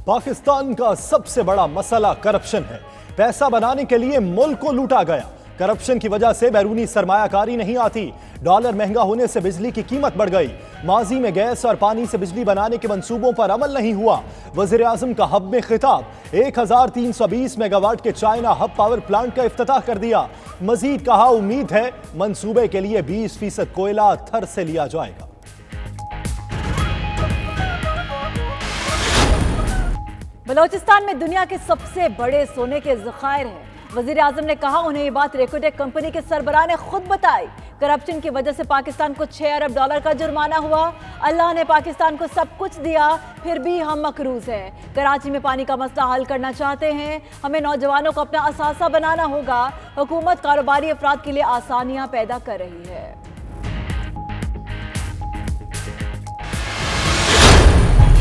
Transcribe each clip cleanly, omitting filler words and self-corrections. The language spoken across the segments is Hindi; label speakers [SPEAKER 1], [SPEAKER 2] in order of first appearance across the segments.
[SPEAKER 1] पाकिस्तान का सबसे बड़ा मसला करप्शन है। पैसा बनाने के लिए मुल्क को लूटा गया। करप्शन की वजह से बैरूनी सरमायाकारी नहीं आती। डॉलर महंगा होने से बिजली की कीमत बढ़ गई। माजी में गैस और पानी से बिजली बनाने के मंसूबों पर अमल नहीं हुआ। वजीर आजम का हब में खिताब। 1320 मेगावाट के चाइना हब पावर प्लांट का इफ्तिताह कर दिया। मजीद कहा, उम्मीद है मंसूबे के लिए 20% कोयला थर से लिया जाएगा।
[SPEAKER 2] बलोचिस्तान में दुनिया के सबसे बड़े सोने के ज़खायर हैं। वजीर आजम ने कहा, उन्हें ये बात रेकोटेक कंपनी के सरबराह ने खुद बताई। करप्शन की वजह से पाकिस्तान को 6 अरब डॉलर का जुर्माना हुआ। अल्लाह ने पाकिस्तान को सब कुछ दिया, फिर भी हम मकरूज हैं। कराची में पानी का मसला हल करना चाहते हैं। हमें नौजवानों को अपना असासा बनाना होगा। हुकूमत कारोबारी अफराद के लिए आसानियां पैदा कर रही है।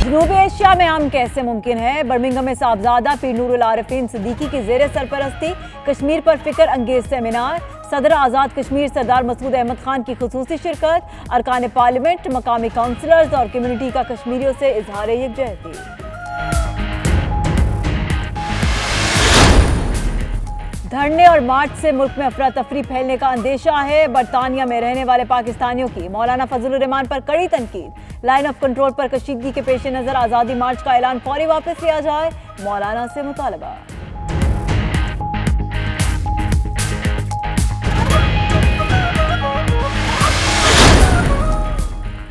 [SPEAKER 2] जनूबी एशिया में अमन कैसे मुमकिन है? बर्मिंघम में साहबजादा पीर नूरुल आरिफीन सिद्दीकी की जेर सरपरस्ती कश्मीर पर फिक्र अंगेज सेमिनार। सदर आज़ाद कश्मीर सरदार मसूद अहमद खान की खुसूसी शिरकत। अरकान पार्लियामेंट, मकामी काउंसलर्स और कम्युनिटी का कश्मीरियों से इजहार यकजहती। धरने और मार्च से मुल्क में अफरा तफरी फैलने का अंदेशा है। बरतानिया में रहने वाले पाकिस्तानियों की मौलाना फजलुर रहमान पर कड़ी तनकीद। लाइन ऑफ कंट्रोल पर कशीदगी के पेश नजर आज़ादी मार्च का ऐलान फौरी वापस लिया जाए, मौलाना से मुतालबा।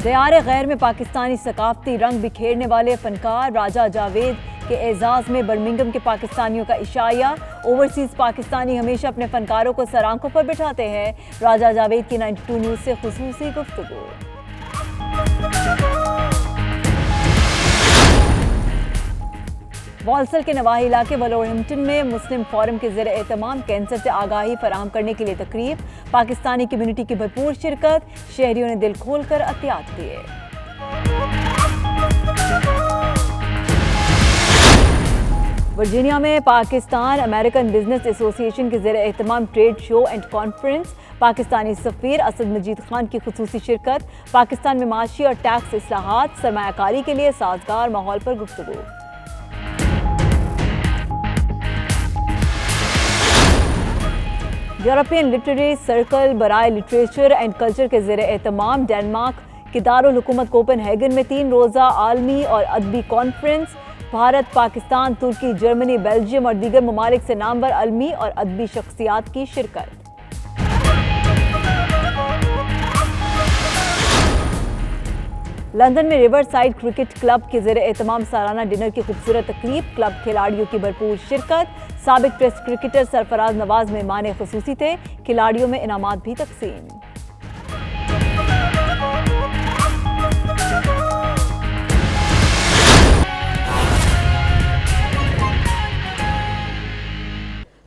[SPEAKER 2] दयार गैर में पाकिस्तानी सकाफती रंग बिखेरने वाले फनकार राजा जावेद के एजाज में बर्मिंघम के पाकिस्तानियों का इशाया। ओवरसीज पाकिस्तानी हमेशा अपने फनकारों को सर आंखों पर बिठाते हैं। राजा जावेद की 92 न्यूज़ से खुसूसी गुफ्तगू। वॉल्सल के नवाही इलाके वलोरहम्पटन में मुस्लिम फोरम के ज़ेर एहतमाम कैंसर से आगाही फराहम करने के लिए तकरीब। पाकिस्तानी कम्युनिटी की भरपूर शिरकत। शहरियों ने दिल खोल कर एहतियात किए। वर्जीनिया में पाकिस्तान अमेरिकन बिजनेस एसोसिएशन के ज़ेर एहतमाम trade show and conference. Pakistani सफ़ीर असद मजीद खान की खुसूसी शिरकत। पाकिस्तान में माशी और टैक्स इस्लाहात, सरमायाकारी के लिए साजगार माहौल पर गुफ्तगू। यूरोपियन लिटरेरी सर्कल बराए लिटरेचर एंड कल्चर के ज़ेर एहतमाम डेनमार्क के दारुल हुकूमत कोपेनहेगन में 3 रोज़ा आलमी और अदबी कॉन्फ्रेंस। भारत, पाकिस्तान, तुर्की, जर्मनी, बेल्जियम और दीगर ममालिक से नामवर अलमी और अदबी शख्सियात की शिरकत। लंदन में रिवर साइड क्रिकेट क्लब के ज़ेर एहतमाम सालाना डिनर की खूबसूरत तकरीब। क्लब खिलाड़ियों की भरपूर शिरकत। साबिक टेस्ट क्रिकेटर सरफराज नवाज मेहमान खुसूसी थे। खिलाड़ियों में इनामात भी तकसीम।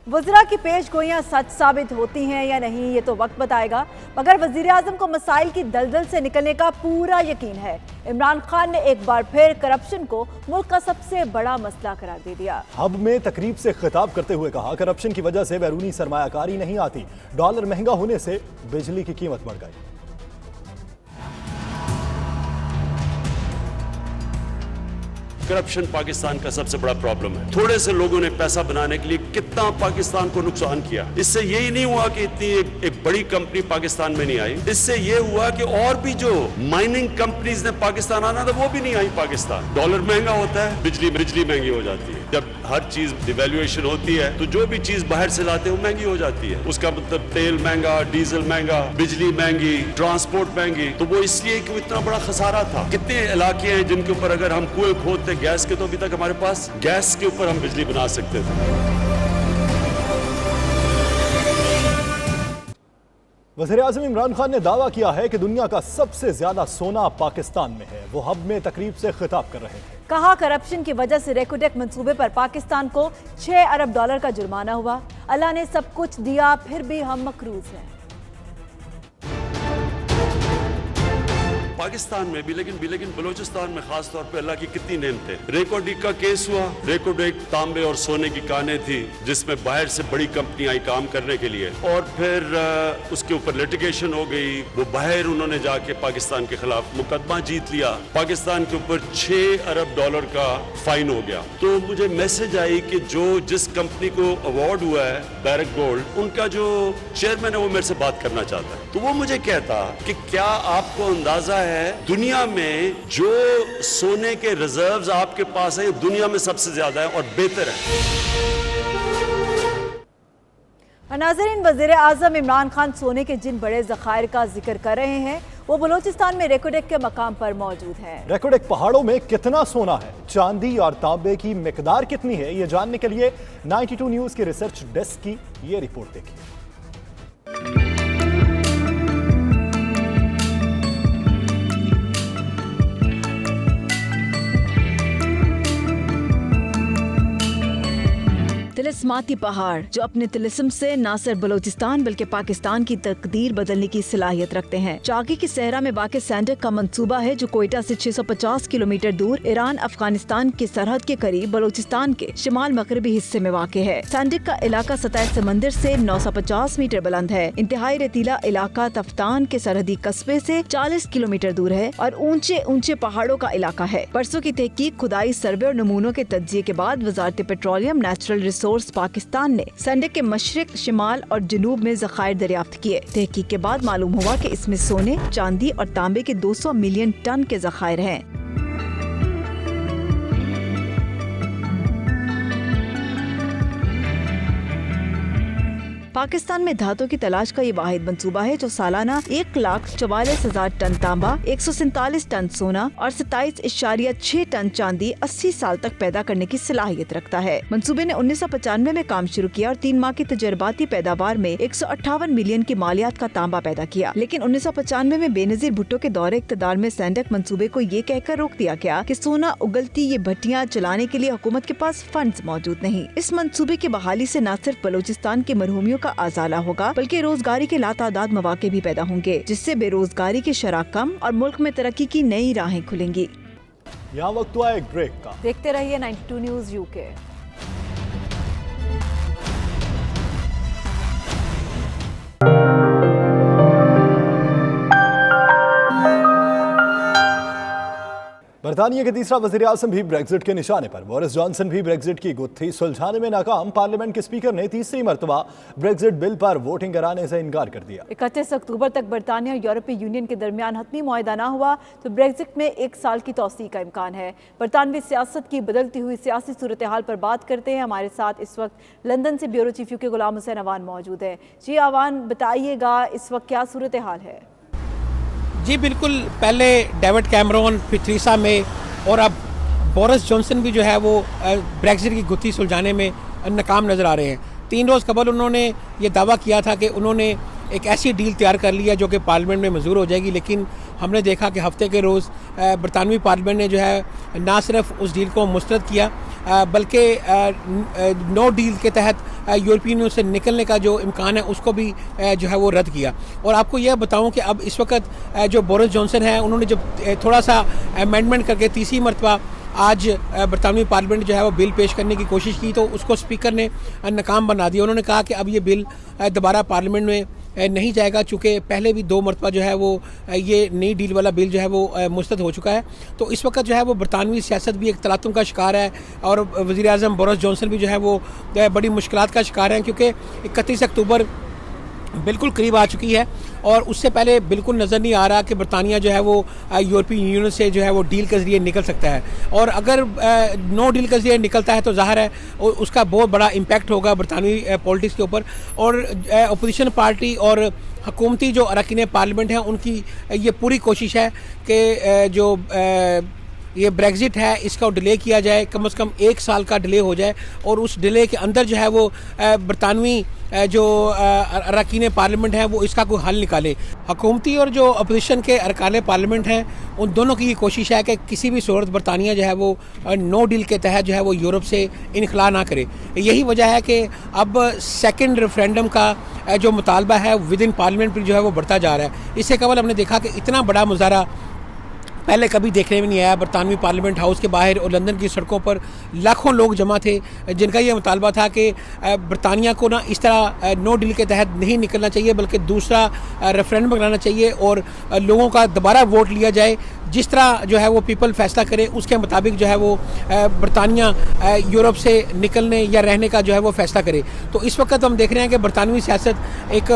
[SPEAKER 2] वज़रा की पेश गोइयां सच साबित होती हैं या नहीं, ये तो वक्त बताएगा, मगर वज़ीर आज़म को मसाइल की दलदल से निकलने का पूरा यकीन है। इमरान खान ने एक बार फिर करप्शन को मुल्क का सबसे बड़ा मसला करार दे दिया।
[SPEAKER 1] हब में तकरीब से खिताब करते हुए कहा, करप्शन की वजह से बैरूनी सरमायाकारी नहीं आती। डॉलर महंगा होने से बिजली की कीमत बढ़ गई।
[SPEAKER 3] करप्शन पाकिस्तान का सबसे बड़ा प्रॉब्लम है। थोड़े से लोगों ने पैसा बनाने के लिए कितना पाकिस्तान को नुकसान किया। इससे यही नहीं हुआ कि इतनी एक बड़ी कंपनी पाकिस्तान में नहीं आई। इससे ये हुआ कि और भी जो माइनिंग कंपनीज ने पाकिस्तान आना था वो भी नहीं आई पाकिस्तान। डॉलर महंगा होता है, बिजली महंगी हो जाती है। जब हर चीज डिवैल्यूएशन होती है तो जो भी चीज बाहर से लाते हैं वो महंगी हो जाती है। उसका मतलब तेल महंगा, डीजल महंगा, बिजली महंगी, ट्रांसपोर्ट महंगी। तो वो इसलिए कि इतना बड़ा खसारा था। कितने इलाके हैं जिनके ऊपर अगर हम कुएं खोदते गैस के, तो अभी तक हमारे पास गैस के ऊपर हम बिजली बना सकते थे।
[SPEAKER 1] वज़ीर आज़म इमरान खान ने दावा किया है कि दुनिया का सबसे ज्यादा सोना पाकिस्तान में है। वो हब में तकरीब से खिताब कर रहे थे।
[SPEAKER 2] कहा, करप्शन की वजह से रेकोटेक मंसूबे पर पाकिस्तान को 6 अरब डॉलर का जुर्माना हुआ। अल्लाह ने सब कुछ दिया, फिर भी हम मकरूज हैं।
[SPEAKER 3] पाकिस्तान में भी लेकिन बलूचिस्तान में खास तौर पे अल्लाह की कितनी नेमत है। रेकोडेक का केस हुआ। रेकोडेक तांबे और सोने की कानें थी जिसमें बाहर से बड़ी कंपनी आई काम करने के लिए और फिर उसके ऊपर लिटिगेशन हो गई। वो बाहर उन्होंने जाके पाकिस्तान के खिलाफ मुकदमा जीत लिया। पाकिस्तान के ऊपर $6 अरब का फाइन हो गया। तो मुझे मैसेज आई कि जिस कंपनी को अवार्ड हुआ है बैरक गोल्ड, उनका जो चेयरमैन है वो मेरे से बात करना चाहता है। तो वो मुझे कहता कि क्या आपको अंदाजा है दुनिया में जो सोने के रिजर्व्स आपके पास है दुनिया में सबसे ज्यादा है और बेहतर है।
[SPEAKER 2] नाज़रीन, वज़ीर आज़म इमरान खान सोने के जिन बड़े ज़खायर का जिक्र कर रहे हैं वो बलूचिस्तान में रेकोडेक के मकाम पर मौजूद है।
[SPEAKER 1] रेकोडेक पहाड़ों में कितना सोना है, चांदी और तांबे की मिकदार कितनी है, ये जानने के लिए 92 न्यूज़ के रिसर्च डेस्क की ये रिपोर्ट देखिए।
[SPEAKER 2] तिलिस्माती पहाड़ जो अपने तिलिस्म से न सिर्फ बलूचिस्तान बल्कि पाकिस्तान की तकदीर बदलने की सलाहियत रखते हैं। चाकी की सहरा में वाक़ सैंडक का मंसूबा है जो कोयटा से 650 किलोमीटर दूर ईरान अफगानिस्तान की सरहद के करीब बलूचिस्तान के शिमाल मगरबी हिस्से में वाक़ है। सैंडक का इलाका सतह समंदर से 950 मीटर बुलंद है। इंतहाई रेतीला इलाका तफ्तान के सरहदी कस्बे से 40 किलोमीटर दूर है और ऊंचे ऊंचे पहाड़ों का इलाका है। परसों की तहकीक, खुदाई, सर्वे और नमूनों के तज्जिये के बाद वजारत पेट्रोलियम नेचुरल रिसोर्स पाकिस्तान ने सैंडक के मशरिक, शिमाल और जनूब में ज़खायर दरियाफ्त किए। तहकीक के बाद मालूम हुआ कि इसमें सोने, चांदी और तांबे के 200 मिलियन टन के ज़खायर हैं। पाकिस्तान में धातु की तलाश का ये वाहिद मंसूबा है जो सालाना 1,44,000 टन तांबा, 147 टन सोना और 27.6 टन चांदी 80 साल तक पैदा करने की सलाहियत रखता है। मंसूबे ने 1995 में काम शुरू किया और 3 माह की तजर्बाती पैदावार में 158 मिलियन की मालियात का तांबा पैदा किया। लेकिन 1995 में बेनजीर भुट्टो के दौरे इक़्तिदार में सैंडक मंसूबे को ये कहकर रोक दिया गया कि सोना उगलती ये भट्टियां चलाने के लिए हुकूमत के पास फंड्स मौजूद नहीं। इस मंसूबे की बहाली से न सिर्फ बलूचिस्तान के मरहूमियों का आजाला होगा बल्कि रोजगारी के लातादाद मौके भी पैदा होंगे जिससे बेरोजगारी की शरह कम और मुल्क में तरक्की की नई राहें खुलेंगी।
[SPEAKER 1] यहाँ वक्त हुआ एक ब्रेक का।
[SPEAKER 2] देखते रहिए 92 न्यूज़ यूके।
[SPEAKER 1] बरतानिया के तीसरा वज़ीर आज़म भी ब्रेक्जिट के निशाने पर। बोरिस जॉनसन भी ब्रेक्जिट की गुत्थी सुलझाने में नाकाम। पार्लियामेंट के स्पीकर ने तीसरी मरतबा ब्रेक्जिट बिल पर वोटिंग कराने से इनकार कर दिया।
[SPEAKER 2] 31 अक्टूबर तक बरतानिया और यूरोपीय यूनियन के दरमियान हतमी मुआहदा न हुआ तो ब्रेक्जिट में 1 साल की तौसीक का इम्कान है। बरतानवी सियासत की बदलती हुई सियासी सूरत हाल पर बात करते हैं। हमारे साथ इस वक्त लंदन से bureau chief UK Ghulam Hussain Awan मौजूद है। जी अवान, बताइएगा इस वक्त क्या सूरत हाल है?
[SPEAKER 4] जी बिल्कुल, पहले डेविड कैमरॉन, फिर थेरेसा मे और अब बोरिस जॉनसन भी जो है वो ब्रेक्जिट की गुत्थी सुलझाने में नाकाम नज़र आ रहे हैं। 3 रोज़ कबल उन्होंने ये दावा किया था कि उन्होंने एक ऐसी डील तैयार कर ली है जो कि पार्लियामेंट में मंजूर हो जाएगी, लेकिन हमने देखा कि हफ्ते के रोज़ बरतानवी पार्लियामेंट ने जो है ना सिर्फ उस डील को मुस्तरद किया बल्कि नो डील के तहत यूरोपियन यूनियन से निकलने का जो इम्कान है उसको भी जो है वो रद्द किया। और आपको यह बताऊं कि अब इस वक्त जो बोरिस जॉनसन है उन्होंने जब थोड़ा सा अमेंडमेंट करके तीसरी मरतबा आज बरतानवी पार्लियामेंट जो है वो बिल पेश करने की कोशिश की तो उसको स्पीकर ने नाकाम बना दिया। उन्होंने कहा कि अब ये बिल दोबारा पार्लियामेंट में नहीं जाएगा, चूँकि पहले भी 2 मरतबा जो है वो ये नई डील वाला बिल जो है वो मुस्तरद हो चुका है। तो इस वक्त जो है वो बरतानवी सियासत भी एक तलातुम का शिकार है और वज़ीर आज़म बोरिस जॉनसन भी जो है वो बड़ी मुश्किलात का शिकार हैं, क्योंकि 31 अक्टूबर बिल्कुल करीब आ चुकी है और उससे पहले बिल्कुल नज़र नहीं आ रहा कि बरतानिया जो है वो यूरोपीय यूनियन से जो है वो डील के ज़रिए निकल सकता है। और अगर नो डील के ज़रिए निकलता है तो ज़ाहिर है उसका बहुत बड़ा इम्पैक्ट होगा बरतानवी पॉलिटिक्स के ऊपर। और अपोजिशन पार्टी और हुकूमती जो अरकान पार्लियामेंट हैं उनकी ये पूरी कोशिश है कि जो ये ब्रेक्जिट है इसका डिले किया जाए, कम से कम 1 साल का डिले हो जाए और उस डिले के अंदर जो है वो बरतानवी जो अरकान पार्लियामेंट है वो इसका कोई हल निकाले। हुकूमती और जो अपोजिशन के अरकान पार्लियामेंट हैं उन दोनों की ये कोशिश है कि किसी भी सूरत बरतानिया जो है वो नो डील के तहत जो है वो यूरोप से इनखला ना करे। यही वजह है कि अब सेकंड रेफरेंडम का जो मुतालबा है विद इन पार्लियामेंट पर जो है वो बढ़ता जा रहा है। इससे कबल हमने देखा कि इतना बड़ा मुजाहरा पहले कभी देखने में नहीं आया। बरतानवी पार्लियामेंट हाउस के बाहर और लंदन की सड़कों पर लाखों लोग जमा थे, जिनका ये मुतालबा था कि बरतानिया को ना इस तरह नो डील के तहत नहीं निकलना चाहिए, बल्कि दूसरा रेफरेंडम कराना चाहिए और लोगों का दोबारा वोट लिया जाए। जिस तरह जो है वो पीपल फैसला करे उसके मुताबिक जो है वो बरतानिया यूरोप से निकलने या रहने का जो है वो फैसला करे। तो इस वक्त हम देख रहे हैं कि बरतानवी सियासत एक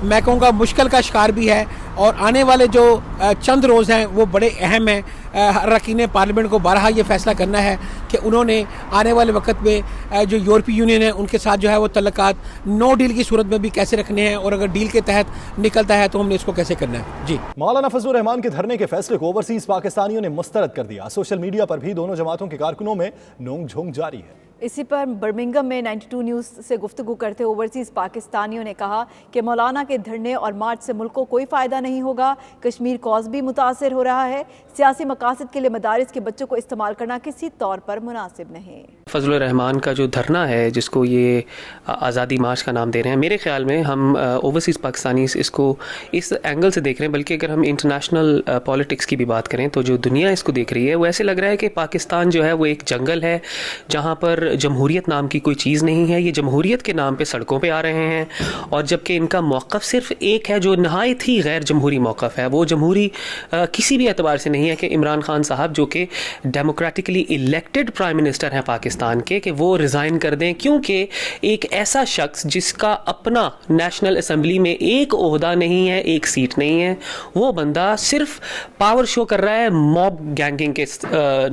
[SPEAKER 4] मैं कहूँगा मुश्किल का शिकार भी है और आने वाले जो चंद रोज़ हैं वो बड़े अहम हैं। अरकान पार्लियामेंट को बारहा ये फैसला करना है कि उन्होंने आने वाले वक्त में जो यूरोपीय यूनियन है उनके साथ जो है वो तल्लुकात नो डील की सूरत में भी कैसे रखने हैं और अगर डील के तहत निकलता है तो हमने इसको कैसे करना है। जी,
[SPEAKER 1] मौलाना फजलुर रहमान के धरने के फैसले को ओवरसीज पाकिस्तानियों ने मुस्तरद कर दिया। सोशल मीडिया पर भी दोनों जमातों के कारकुनों में नोक झोंक जारी है।
[SPEAKER 2] इसी पर बर्मिंघम में 92 न्यूज़ से गुफ्तगू करते ओवरसीज़ पाकिस्तानियों ने कहा कि मौलाना के धरने और मार्च से मुल्क को कोई फ़ायदा नहीं होगा। कश्मीर कॉज भी मुतासर हो रहा है। सियासी मकासद के लिए मदारिस के बच्चों को इस्तेमाल करना किसी तौर पर मुनासिब नहीं।
[SPEAKER 5] फजलुर रहमान का जो धरना है, जिसको ये आज़ादी मार्च का नाम दे रहे हैं, मेरे ख्याल में हम ओवरसीज़ पाकिस्तानी इसको इस एंगल से देख रहे हैं, बल्कि अगर हम इंटरनेशनल पॉलिटिक्स की भी बात करें तो जो दुनिया इसको देख रही है वो ऐसे लग रहा है कि पाकिस्तान जो है वो एक जंगल है जहाँ पर जमहूरियत नाम की कोई चीज़ नहीं है। ये जमहूरियत के नाम पे सड़कों पे आ रहे हैं और जबकि इनका मौक़िफ़ सिर्फ एक है जो नहायत ही गैर जमहूरी मौक़िफ़ है। वो जमहूरी किसी भी एतबार से नहीं है कि इमरान खान साहब जो कि डेमोक्रेटिकली इलेक्टेड प्राइम मिनिस्टर हैं पाकिस्तान के, कि वो रिज़ाइन कर दें, क्योंकि एक ऐसा शख्स जिसका अपना नेशनल असम्बली में एक ओहदा नहीं है, एक सीट नहीं है, वो बंदा सिर्फ पावर शो कर रहा है मॉब गैंगिंग के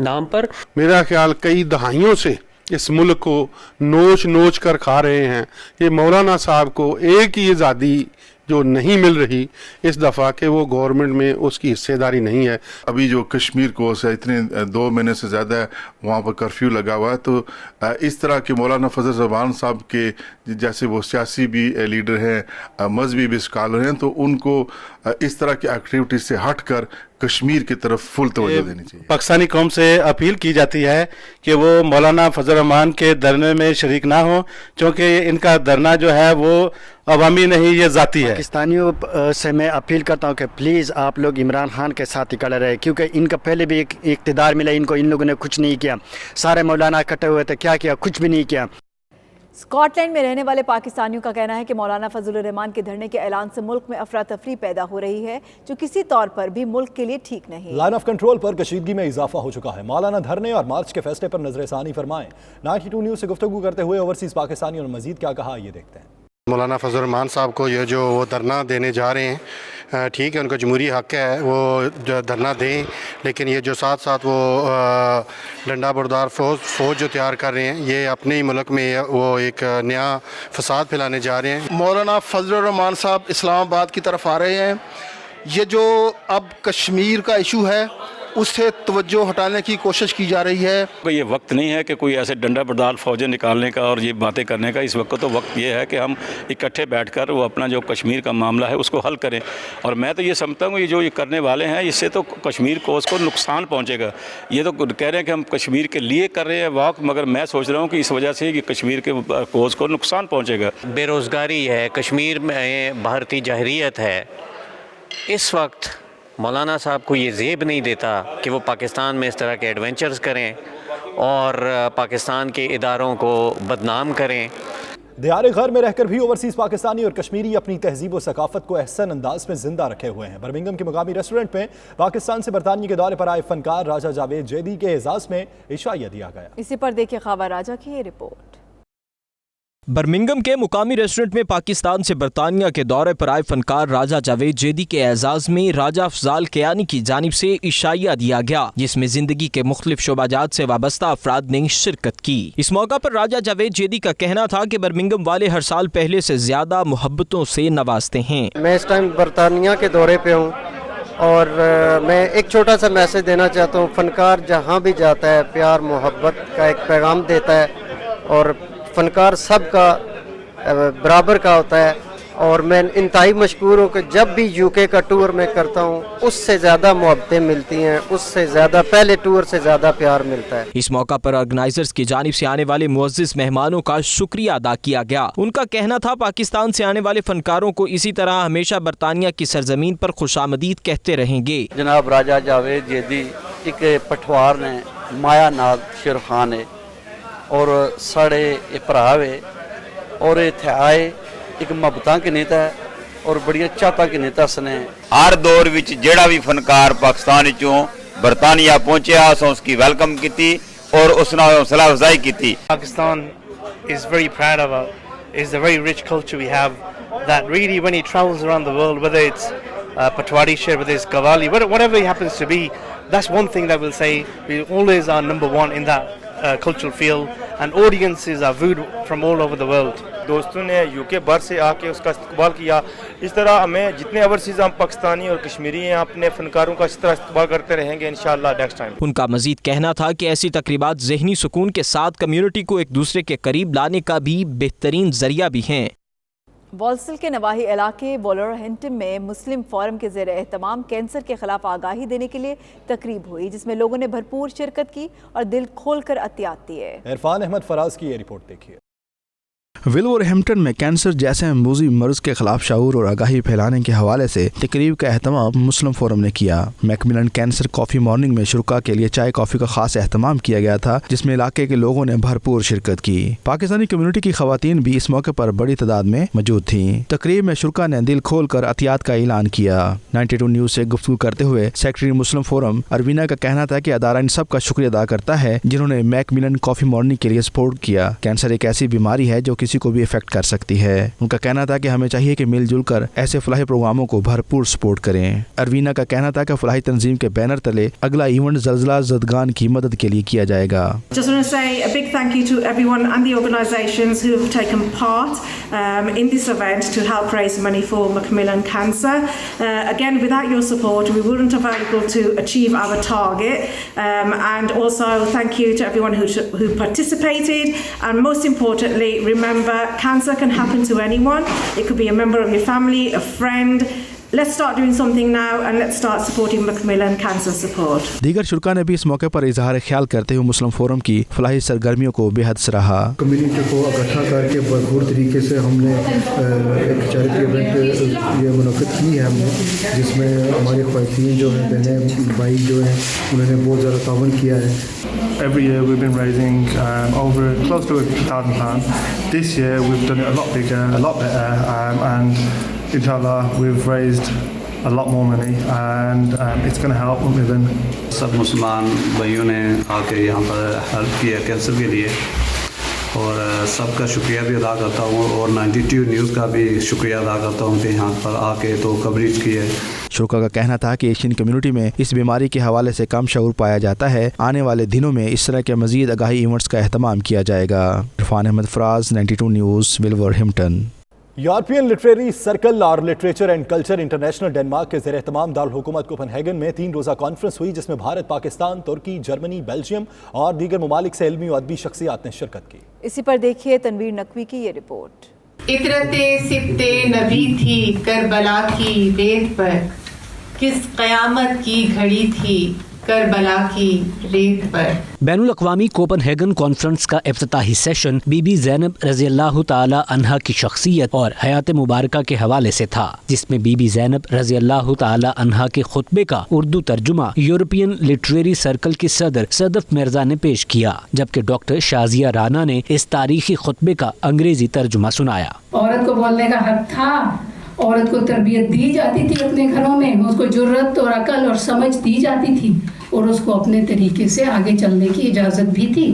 [SPEAKER 5] नाम पर।
[SPEAKER 6] मेरा ख्याल कई दहाइयों से इस मुल्क को नोच नोच कर खा रहे हैं। ये मौलाना साहब को एक ही आज़ादी जो नहीं मिल रही इस दफ़ा के वो गवर्नमेंट में उसकी हिस्सेदारी नहीं है।
[SPEAKER 7] अभी जो कश्मीर को से इतने 2 महीने से ज़्यादा वहाँ पर कर्फ्यू लगा हुआ है, तो इस तरह के मौलाना फजल रहमान साहब के जैसे वो सियासी भी लीडर हैं, मजहबी भी स्कॉलर हैं, तो उनको इस तरह की एक्टिविटीज से हट कर कश्मीर की तरफ फुल तवज्जो देनी चाहिए।
[SPEAKER 8] पाकिस्तानी कौम से अपील की जाती है कि वो मौलाना फजल रहमान के धरने में शरीक ना हो, क्योंकि इनका धरना जो है वो अवामी नहीं, ये जाती है।
[SPEAKER 9] पाकिस्तानियों से मैं अपील करता हूँ कि प्लीज़ आप लोग इमरान खान के साथ ही खड़े रहे, क्योंकि इनका पहले भी एक इक़्तिदार मिला, इनको इन लोगों ने कुछ नहीं किया। सारे मौलाना इकट्ठे हुए थे, क्या किया? कुछ भी नहीं किया।
[SPEAKER 2] स्कॉटलैंड में रहने वाले पाकिस्तानियों का कहना है कि मौलाना फजलुर रहमान के धरने के ऐलान से मुल्क में अफरा तफरी पैदा हो रही है, जो किसी तौर पर भी मुल्क के लिए ठीक नहीं।
[SPEAKER 1] लाइन ऑफ कंट्रोल पर कशीदगी में इजाफा हो चुका है। मौलाना धरने और मार्च के फैसले पर नजरसानी फरमाएं। 92 न्यूज़ से गुफ्तगू करते हुए ओवरसीज पाकिस्तानियों ने मजीद क्या कहा, ये देखते हैं।
[SPEAKER 8] मौलाना फजल रहमान साहब को ये जो वो धरना देने जा रहे हैं, ठीक है, उनका जमहूरी हक़ है वो जो धरना दें, लेकिन ये जो साथ साथ वो डंडा बरदार फ़ौज जो तैयार कर रहे हैं, ये अपने ही मुल्क में वो एक नया फसाद फैलाने जा रहे हैं।
[SPEAKER 10] मौलाना फजल रहमान साहब इस्लामाबाद की तरफ आ रहे हैं। ये जो अब कश्मीर का इशू है उससे तवज्जो हटाने की कोशिश की जा रही है।
[SPEAKER 11] ये वक्त नहीं है कि कोई ऐसे डंडा बरदार फौजें निकालने का और ये बातें करने का। इस वक्त तो वक्त ये है कि हम इकट्ठे बैठकर वो अपना जो कश्मीर का मामला है उसको हल करें। और मैं तो ये समझता हूँ ये जो ये करने वाले हैं इससे तो कश्मीर को उसको नुकसान पहुँचेगा। ये तो कह रहे हैं कि हम कश्मीर के लिए कर रहे हैं वॉक, मगर मैं सोच रहा हूँ कि इस वजह से कि कश्मीर के कोज़ को नुकसान पहुँचेगा।
[SPEAKER 12] बेरोज़गारी है, कश्मीर में भारतीय जहरीत है। इस वक्त मौलाना साहब को ये ज़ेब नहीं देता कि वो पाकिस्तान में इस तरह के एडवेंचर्स करें और पाकिस्तान के इदारों को बदनाम करें।
[SPEAKER 1] दियारे घर में रहकर भी ओवरसीज पाकिस्तानी और कश्मीरी अपनी तहजीब और सकाफत को एहसन अंदाज में जिंदा रखे हुए हैं। बर्मिंघम के मुकामी रेस्टोरेंट में पाकिस्तान से बरतानिया के दौरे पर आए फनकार राजा जावेद जैदी के एजाज में इशाइया दिया गया।
[SPEAKER 2] इसी पर देखिए ख्वाबा राजा की ये रिपोर्ट।
[SPEAKER 13] बर्मिंघम के मुकामी रेस्टोरेंट में पाकिस्तान से बरतानिया के दौरे पर आए फनकार राजा जावेद जैदी के एजाज में राजा अफजाल कियानी की जानिब से इशाइया दिया गया, जिसमें जिंदगी के मुख्तलिफ शोबाजात से वाबस्ता अफराद ने शिरकत की। इस मौका पर राजा जावेद जैदी का कहना था कि बर्मिंघम वाले हर साल पहले से ज्यादा मोहब्बतों से नवाजते हैं।
[SPEAKER 9] मैं इस टाइम बरतानिया के दौरे पे हूँ और मैं एक छोटा सा मैसेज देना चाहता हूँ। फनकार जहाँ भी जाता है प्यार मोहब्बत का एक पैगाम देता है और फनकार सब का बराबर का होता है
[SPEAKER 14] और मैं इंतहाई मशकूर हूँ कि जब भी यूके का टूर मैं करता हूँ उससे ज़्यादा मोहब्बतें मिलती हैं, उससे ज़्यादा पहले टूर से ज़्यादा प्यार मिलता है।
[SPEAKER 13] इस मौका पर ऑर्गेनाइजर्स की जानिब से आने वाले मुअज़्ज़िज़ मेहमानों का शुक्रिया अदा किया गया। उनका कहना था पाकिस्तान से आने वाले फनकारों को इसी तरह हमेशा बरतानिया की सरजमीन पर खुशामदीद कहते रहेंगे।
[SPEAKER 15] जनाब राजा जावेद जेदी एक पठवार ने माया नाग शेर खान है और साढ़े भरा है और इत्थे आए एक मुहब्बतां के नेता है और बड़िया चाहता के नेता सने।
[SPEAKER 16] हर दौर विच जेड़ा भी फनकार पाकिस्तान विचों बरतानिया पहुंचा असां उसकी वेलकम की और उस नाल हौसला अफजाई की।
[SPEAKER 17] Pakistan is very proud of is the very rich culture we have that really when he travels around the world, whether it's Patwari Sher, whether it's Qawwali, whatever he happens to be, that's one thing that we'll say we always are number one in that cultural field, and audiences are viewed from all over the world.
[SPEAKER 18] दोस्तों ने यूके बाहर से आके उसका इस्तकबाल किया। इस तरह हमें जितने ओवरसीज हम पाकिस्तानी और कश्मीरी हैं अपने फनकारों का इस तरह इस्तकबाल करते रहेंगे इंशाअल्लाह नेक्स्ट टाइम।
[SPEAKER 13] उनका मजीद कहना था कि ऐसी तकरीबात ज़हनी सुकून के साथ कम्युनिटी को एक दूसरे के करीब लाने का भी बेहतरीन जरिया भी हैं।
[SPEAKER 2] वॉल्सल के नवाही इलाके वोलवरहैम्पटन में मुस्लिम फोरम के ज़ेर एहतमाम कैंसर के खिलाफ आगाही देने के लिए तकरीब हुई, जिसमें लोगों ने भरपूर शिरकत की और दिल खोलकर अतियात दिए।
[SPEAKER 1] इरफान अहमद फराज की ये रिपोर्ट देखिए।
[SPEAKER 19] विल्वरहैम्पटन में कैंसर जैसे मौजूदी मर्ज के खिलाफ शऊर और आगाही फैलाने के हवाले से तकरीब का अहतमाम मुस्लिम फोरम ने किया। मैकमिलन कैंसर कॉफ़ी मॉर्निंग में शुरा के लिए चाय कॉफ़ी का खास अहतमाम किया गया था, जिसमें इलाके के लोगों ने भरपूर शिरकत की। पाकिस्तानी कम्युनिटी की खवातीन भी इस मौके पर बड़ी तादाद में मौजूद थीं। तकरीब में शुरा ने दिल खोल कर अतियात का ऐलान किया। 92 न्यूज़ से गुफ्तगू करते हुए सेक्रेटरी मुस्लिम फोरम अरवीना का कहना था कि अदारा इन सब का शुक्रिया अदा करता है जिन्होंने मैकमिलन कॉफ़ी मॉर्निंग के लिए सपोर्ट किया। कैंसर एक ऐसी बीमारी है जो किसी को भी इफेक्ट कर सकती है। उनका कहना था कि हमें चाहिए कि मिलजुल कर ऐसे फलाही प्रोग्रामों को भरपूर सपोर्ट करें। अरवीना का कहना था कि फलाही तंजीम के बैनर तले अगला इवेंट ज़लज़ला ज़दगान की मदद के लिए किया जाएगा।
[SPEAKER 20] Just want to say a big thank you to everyone and the organisations who have taken part in this event to help raise money for Macmillan Cancer. Again, without your support, we wouldn't have been able to achieve our target. And also thank you to everyone who participated. And most importantly, remember, cancer can happen to anyone. It could be a member of your family, a friend. Let's start doing something now and let's start supporting Macmillan Cancer Support.
[SPEAKER 19] दीगर शुरा ने भी इस मौके पर इजहार ख्याल करते हुए मुस्लिम फोरम की फलाही सरगर्मियों को बेहद सराहा।
[SPEAKER 21] कम्युनिटी को इकट्ठा करके भरपूर तरीके से हमने एक चैरिटी इवेंट ये मुनक़िद की है हमने, जिसमें हमारी ख़वातीन जो हैं, बहनें भाई जो हैं, उन्होंने बहुत ज़्यादा तावन किया है।
[SPEAKER 22] Every year we've been raising over close to £1,000. This year we've done it a lot bigger, a lot better, and inshallah we've raised a lot more money and it's going to help Macmillan.
[SPEAKER 23] सब मुसलमान भाइयों ने आके यहाँ पर हेल्प किया कैंसर के लिए और सबका शुक्रिया भी अदा करता हूँ और 92 न्यूज़ का भी शुक्रिया अदा करता हूँ कि यहाँ पर आके तो कवरेज की है।
[SPEAKER 19] शुरा का कहना था कि एशियन कम्युनिटी में इस बीमारी के हवाले से कम शऊर पाया जाता है। आने वाले दिनों में इस तरह के मजीद आगाही इवेंट्स का अहतमाम किया जाएगा। Irfan Ahmed Faraz, 92 news, Wolverhampton.
[SPEAKER 1] European literary circle और literature and culture international Denmark के ज़ेर एहतमाम दारुल हुकूमत कोपेनहेगन में 3 रोज़ा कॉन्फ्रेंस हुई, जिसमें भारत, पाकिस्तान, तुर्की, जर्मनी, बेल्जियम और दीगर ममालिक से इल्मी और अदबी शख्सियात ने शिरकत की।
[SPEAKER 2] इसी पर देखिए तनवीर नकवी की ये रिपोर्ट।
[SPEAKER 24] इतरते सिफ्ते नबी थी करबला की रेत पर, किस क़यामत की घड़ी थी करबला की रेत पर।
[SPEAKER 25] बैनुल अक़वामी कोपेनहेगन कॉन्फ्रेंस का इफ्तिताही सेशन बीबी ज़ैनब रज़ियल्लाहु ताला अन्हा की शख्सियत और हयात मुबारका के हवाले से था, जिसमें बीबी ज़ैनब रज़ियल्लाहु ताला अन्हा के खुतबे का उर्दू तर्जुमा यूरोपियन लिटरेरी सर्कल के सदर सदफ मिर्जा ने पेश किया, जबकि डॉक्टर शाजिया राना ने इस तारीखी खुतबे का अंग्रेजी तर्जुमा सुनाया।
[SPEAKER 24] औरत को बोलने का हक था, औरत को तरबियत दी जाती थी अपने घरों में, उसको जुर्रत और अकल और समझ दी जाती थी और उसको अपने तरीके से आगे चलने की इजाज़त भी थी।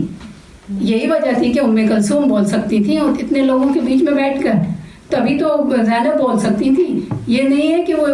[SPEAKER 24] यही वजह थी कि उम्मे कलसूम बोल सकती थी और इतने लोगों के बीच में बैठकर, तभी तो ज़ैनब बोल सकती थी। ये नहीं है कि वो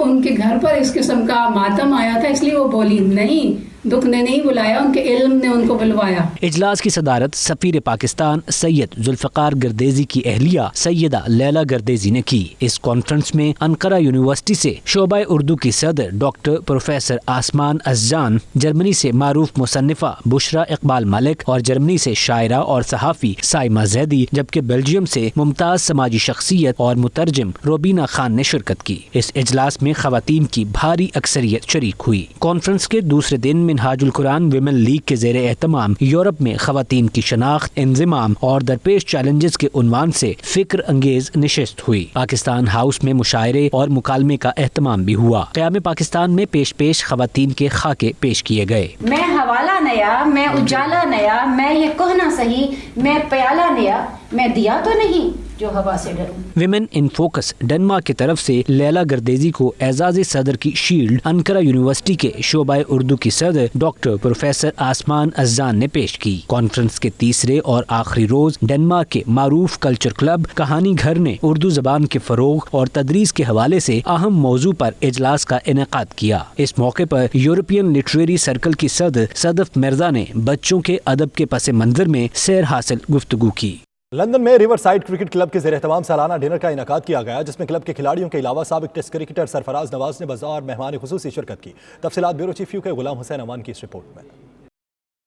[SPEAKER 24] उनके घर पर इस किस्म का मातम आया था इसलिए वो बोली, नहीं, दुख ने नहीं बुलाया, उनके इल्म ने उनको बुलवाया।
[SPEAKER 25] इजलास की सदारत सफीर पाकिस्तान सैयद जुल्फ़िकार गर्देजी की अहलिया सैयदा लैला गर्देजी ने की। इस कॉन्फ्रेंस में अनकरा यूनिवर्सिटी से शोबा उर्दू की सदर डॉक्टर प्रोफेसर आसमान अज़जान, जर्मनी से मारूफ मुसन्निफा बुशरा इकबाल मलिक और जर्मनी से शायरा और सहाफ़ी साइमा जैदी, जबकि बेल्जियम से मुमताज समाजी शख्सियत और मुतरजिम रोबीना खान ने शिरकत की। इस इजलास में खवातीन की भारी अक्सरियत शरीक हुई। कॉन्फ्रेंस के दूसरे दिन मिनहाजुल कुरान विमेन लीग के ज़ेरे एहतमाम यूरोप में खवातीन की शनाख्त, इंज़िमाम और दरपेश चैलेंजेस के उन्वान से फिक्र अंगेज नशिस्त हुई। पाकिस्तान हाउस में मुशायरे और मुकालमे का एहतमाम भी हुआ। क़याम पाकिस्तान में पेश खवातीन के खाके पेश किए गए।
[SPEAKER 24] मैं हवाला नया, मैं उजाला नया, मैं ये कहना सही, मैं प्याला नया, मैं दिया तो नहीं जो हवा से डरूं।
[SPEAKER 25] विमेन इन फोकस डेनमार्क की तरफ से लैला गर्देजी को एजाज सदर की शील्ड अनकरा यूनिवर्सिटी के शोबा उर्दू की सदर डॉक्टर प्रोफेसर आसमान अज़जान ने पेश की। कॉन्फ्रेंस के तीसरे और आखिरी रोज डेनमार्क के मारूफ कल्चर क्लब कहानी घर ने उर्दू जबान के फरोग और तदरीस के हवाले से अहम मौजू पर इजलास का इनेकाद किया। इस मौके पर यूरोपियन लिटरेरी सर्कल की सदर सदफ मिर्जा ने बच्चों के अदब के पस मंजर में सैर हासिल गुफ्तगू की।
[SPEAKER 1] लंदन में रिवर साइड क्रिकेट क्लब के ज़ेर एहतमाम सालाना डिनर का इनेकाद किया गया, जिसमें क्लब के खिलाड़ियों के अलावा साबिक टेस्ट क्रिकेटर सरफराज नवाज ने बतौर मेहमान खुसूसी शिरकत की। तफसीलात ब्यूरो चीफ के गुलाम हुसैन अमान की इस रिपोर्ट में।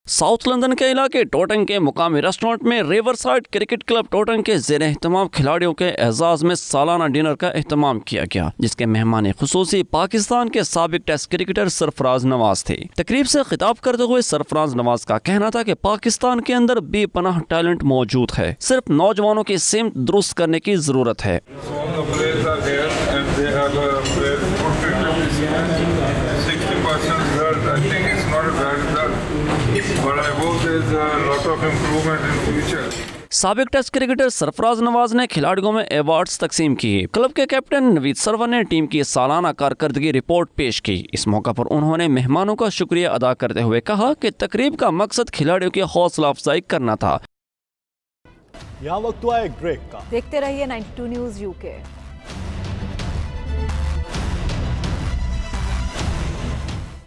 [SPEAKER 3] साउथ लंदन के इलाके टोटन के मुकामी रेस्टोरेंट में river side cricket club Totan के ज़ेर एहतमाम खिलाड़ियों के एजाज में सालाना डिनर का एहतमाम किया गया, जिसके मेहमान खुसूसी पाकिस्तान के साबिक टेस्ट क्रिकेटर सरफराज नवाज थे। तकरीब से खिताब करते हुए सरफराज नवाज का कहना था कि पाकिस्तान के अंदर बेपनाह टैलेंट मौजूद है, सिर्फ नौजवानों की सिमत दुरुस्त करने की जरूरत है। साबिक टेस्ट क्रिकेटर सरफराज नवाज ने खिलाड़ियों में अवार्ड्स तकसीम किए। क्लब के कैप्टन नवीद सरवर ने टीम की सालाना कारकर्दगी रिपोर्ट पेश की। इस मौका पर उन्होंने मेहमानों का शुक्रिया अदा करते हुए कहा कि तकरीब का मकसद खिलाड़ियों की हौसला अफजाई करना था।
[SPEAKER 1] यहाँ वक्त हुआ एक ब्रेक का।
[SPEAKER 2] देखते रहिए 92 न्यूज़ यूके।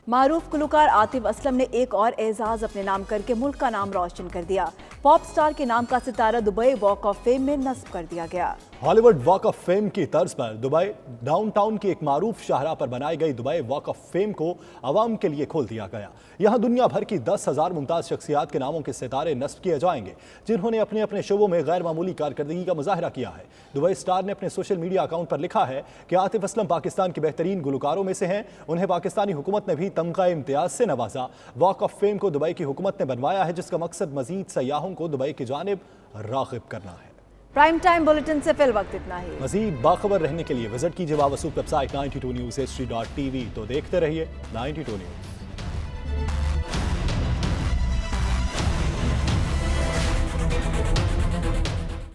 [SPEAKER 2] मारूफ गुलकार आतिफ असलम ने एक और एजाज अपने नाम करके मुल्क का नाम रोशन कर दिया। पॉप स्टार के नाम का सितारा दुबई वॉक ऑफ फेम में नस्ब कर दिया गया।
[SPEAKER 1] हॉलीवुड वॉक ऑफ फेम की तर्ज पर दुबई डाउनटाउन की एक मारूफ शाहराह पर बनाई गई दुबई वॉक ऑफ फेम को आवाम के लिए खोल दिया गया। यहाँ दुनिया भर की 10,000 मुमताज शख्सियात के नामों के सितारे नस्ब किए जाएंगे, जिन्होंने अपने अपने शोबों में गैर मामूली कारकर्दगी का मुजाहरा किया है। दुबई स्टार ने अपने सोशल मीडिया अकाउंट पर लिखा है कि आतिफ असलम पाकिस्तान के बेहतरीन गुलकारों में से हैं। उन्हें पाकिस्तानी हुकूमत ने भी तमगा इम्तियाज से नवाजा। वॉक ऑफ फेम को दुबई की हुकूमत ने बनवाया है, जिसका मकसद मजीद सयाहों को दुबई की जानिब राग़िब करना है।
[SPEAKER 2] प्राइम टाइम बुलेटिन से फिल वक्त इतना ही।
[SPEAKER 1] मजीद बाखबर रहने के लिए विजिट कीजिए बावसूख वेबसाइट 92newshistory.tv। तो देखते रहिए 92 न्यूज़।